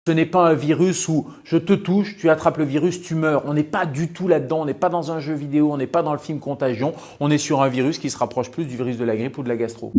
Ce n'est pas un virus où je te touche, tu attrapes le virus, tu meurs. On n'est pas du tout là-dedans, on n'est pas dans un jeu vidéo, on n'est pas dans le film Contagion. On est sur un virus qui se rapproche plus du virus de la grippe ou de la gastro.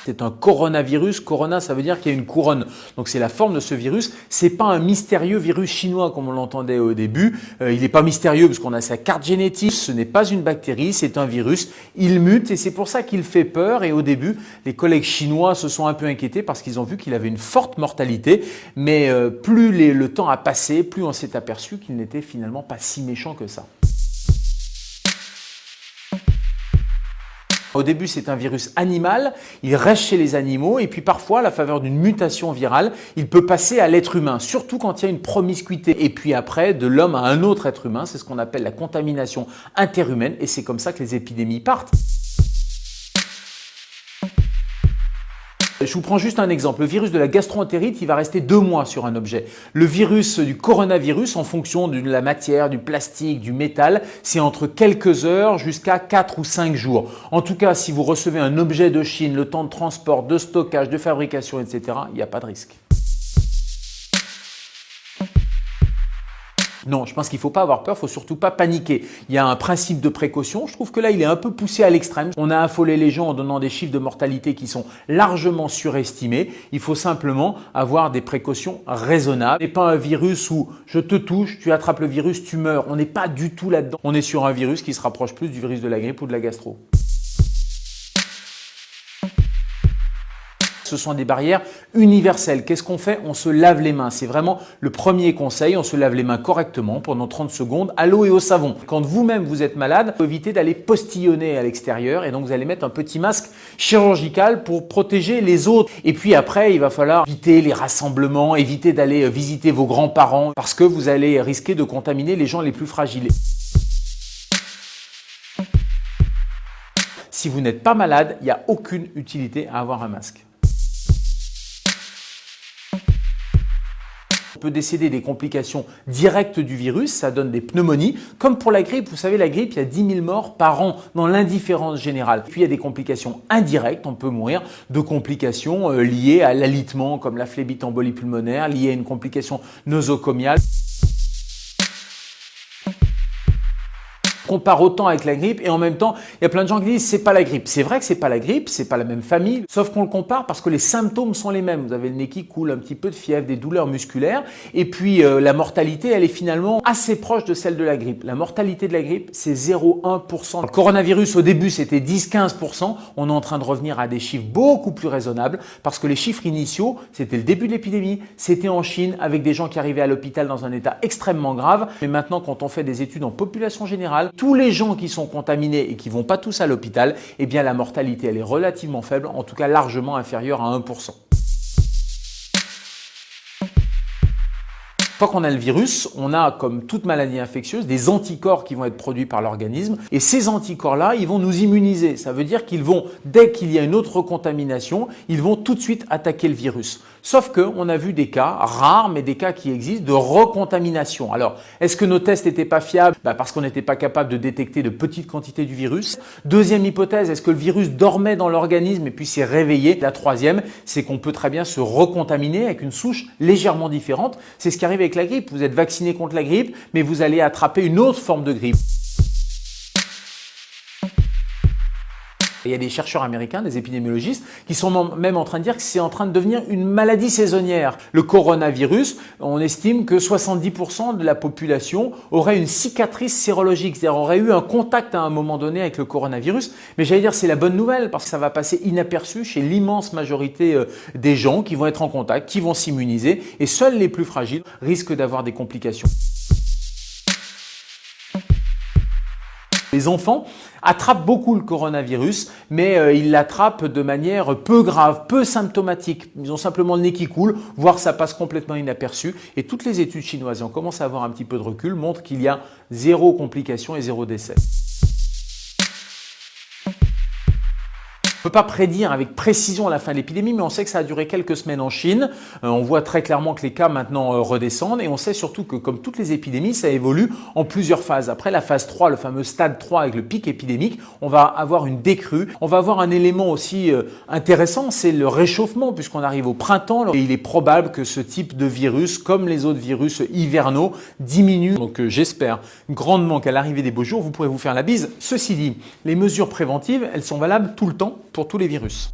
C'est un coronavirus. Corona, ça veut dire qu'il y a une couronne. Donc c'est la forme de ce virus. C'est pas un mystérieux virus chinois comme on l'entendait au début. Il n'est pas mystérieux parce qu'on a sa carte génétique. Ce n'est pas une bactérie, c'est un virus. Il mute et c'est pour ça qu'il fait peur. Et au début, les collègues chinois se sont un peu inquiétés parce qu'ils ont vu qu'il avait une forte mortalité. Mais plus le temps a passé, plus on s'est aperçu qu'il n'était finalement pas si méchant que ça. Au début, c'est un virus animal, il reste chez les animaux et puis parfois, à la faveur d'une mutation virale, il peut passer à l'être humain, surtout quand il y a une promiscuité. Et puis après, de l'homme à un autre être humain, c'est ce qu'on appelle la contamination interhumaine et c'est comme ça que les épidémies partent. Je vous prends juste un exemple. Le virus de la gastro-entérite, il va rester 2 mois sur un objet. Le virus du coronavirus, en fonction de la matière, du plastique, du métal, c'est entre quelques heures jusqu'à 4 ou 5 jours. En tout cas, si vous recevez un objet de Chine, le temps de transport, de stockage, de fabrication, etc., il n'y a pas de risque. Non, je pense qu'il ne faut pas avoir peur, il ne faut surtout pas paniquer. Il y a un principe de précaution. Je trouve que là, il est un peu poussé à l'extrême. On a affolé les gens en donnant des chiffres de mortalité qui sont largement surestimés. Il faut simplement avoir des précautions raisonnables. Ce n'est pas un virus où je te touche, tu attrapes le virus, tu meurs. On n'est pas du tout là-dedans. On est sur un virus qui se rapproche plus du virus de la grippe ou de la gastro. Ce sont des barrières universelles. Qu'est-ce qu'on fait? On se lave les mains. C'est vraiment le premier conseil. On se lave les mains correctement pendant 30 secondes à l'eau et au savon. Quand vous-même vous êtes malade, évitez d'aller postillonner à l'extérieur et donc vous allez mettre un petit masque chirurgical pour protéger les autres. Et puis après, il va falloir éviter les rassemblements, éviter d'aller visiter vos grands-parents parce que vous allez risquer de contaminer les gens les plus fragiles. Si vous n'êtes pas malade, il n'y a aucune utilité à avoir un masque. On peut décéder des complications directes du virus, ça donne des pneumonies. Comme pour la grippe, vous savez, la grippe, il y a 10 000 morts par an dans l'indifférence générale. Puis il y a des complications indirectes, on peut mourir de complications liées à l'alitement comme la phlébite embolie pulmonaire, liées à une complication nosocomiale. On compare autant avec la grippe et en même temps, il y a plein de gens qui disent c'est pas la grippe. C'est vrai que c'est pas la grippe, c'est pas la même famille, sauf qu'on le compare parce que les symptômes sont les mêmes. Vous avez le nez qui coule, un petit peu de fièvre, des douleurs musculaires et puis la mortalité, elle est finalement assez proche de celle de la grippe. La mortalité de la grippe, c'est 0,1%. Le coronavirus au début, c'était 10-15%. On est en train de revenir à des chiffres beaucoup plus raisonnables parce que les chiffres initiaux, c'était le début de l'épidémie, c'était en Chine avec des gens qui arrivaient à l'hôpital dans un état extrêmement grave. Mais maintenant, quand on fait des études en population générale, tous les gens qui sont contaminés et qui vont pas tous à l'hôpital, eh bien la mortalité elle est relativement faible, en tout cas largement inférieure à 1%. Une fois qu'on a le virus, on a, comme toute maladie infectieuse, des anticorps qui vont être produits par l'organisme et ces anticorps-là, ils vont nous immuniser. Ça veut dire qu'ils vont, dès qu'il y a une autre contamination, ils vont tout de suite attaquer le virus. Sauf qu'on a vu des cas rares, mais des cas qui existent, de recontamination. Alors, est-ce que nos tests n'étaient pas fiables? Parce qu'on n'était pas capable de détecter de petites quantités du virus. Deuxième hypothèse, est-ce que le virus dormait dans l'organisme et puis s'est réveillé? La troisième, c'est qu'on peut très bien se recontaminer avec une souche légèrement différente. C'est ce qui arrive avec la grippe. Vous êtes vacciné contre la grippe, mais vous allez attraper une autre forme de grippe. Il y a des chercheurs américains, des épidémiologistes, qui sont même en train de dire que c'est en train de devenir une maladie saisonnière. Le coronavirus, on estime que 70% de la population aurait une cicatrice sérologique, c'est-à-dire aurait eu un contact à un moment donné avec le coronavirus. Mais j'allais dire c'est la bonne nouvelle parce que ça va passer inaperçu chez l'immense majorité des gens qui vont être en contact, qui vont s'immuniser et seuls les plus fragiles risquent d'avoir des complications. Les enfants attrapent beaucoup le coronavirus, mais ils l'attrapent de manière peu grave, peu symptomatique. Ils ont simplement le nez qui coule, voire ça passe complètement inaperçu. Et toutes les études chinoises, et on commence à avoir un petit peu de recul, montrent qu'il y a 0 complication et 0 décès. On ne peut pas prédire avec précision la fin de l'épidémie, mais on sait que ça a duré quelques semaines en Chine. On voit très clairement que les cas maintenant redescendent et on sait surtout que comme toutes les épidémies, ça évolue en plusieurs phases. Après la phase 3, le fameux stade 3 avec le pic épidémique, on va avoir une décrue. On va avoir un élément aussi intéressant, c'est le réchauffement puisqu'on arrive au printemps et il est probable que ce type de virus, comme les autres virus hivernaux, diminue. Donc j'espère grandement qu'à l'arrivée des beaux jours, vous pourrez vous faire la bise. Ceci dit, les mesures préventives, elles sont valables tout le temps pour tous les virus.